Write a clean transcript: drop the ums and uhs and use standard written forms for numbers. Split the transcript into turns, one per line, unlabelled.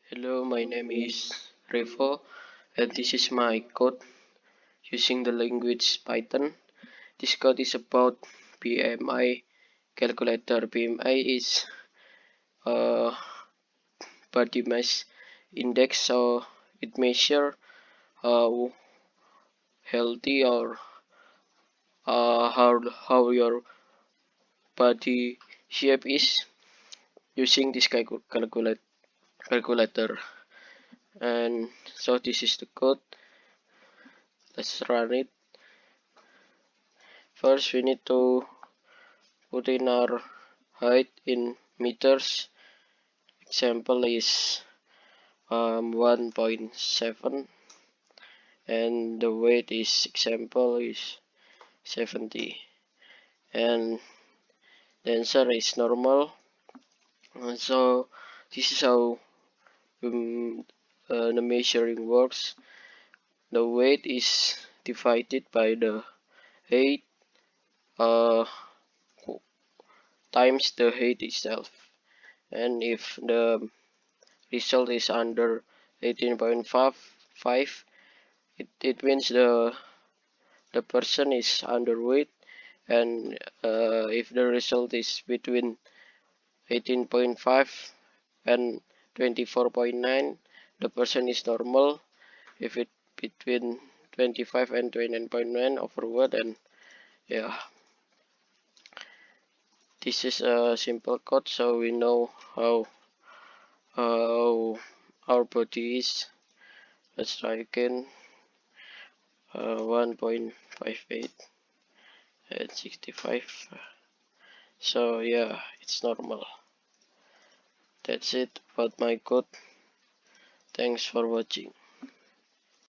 Hello, my name is Revo, and this is my code using the language Python. This code is about BMI Calculator. BMI is a body mass index, so it measures how healthy or how your body shape is using this calculator. And so this is the code. Let's run it. First, we need to put in our height in meters. Example is 1.7, and the weight is example is 70, and the answer is normal. So this is how the measuring works. The weight is divided by the height uh, times the height itself, and if the result is under 18.5, it means the person is underweight, and if the result is between 18.5 and 24.9, the person is normal. If it between 25 and 29.9 overweight, and yeah, this is a simple code, so we know how our body is. Let's try again. 1.58 and 65. So yeah, it's normal. That's it about my code. Thanks for watching.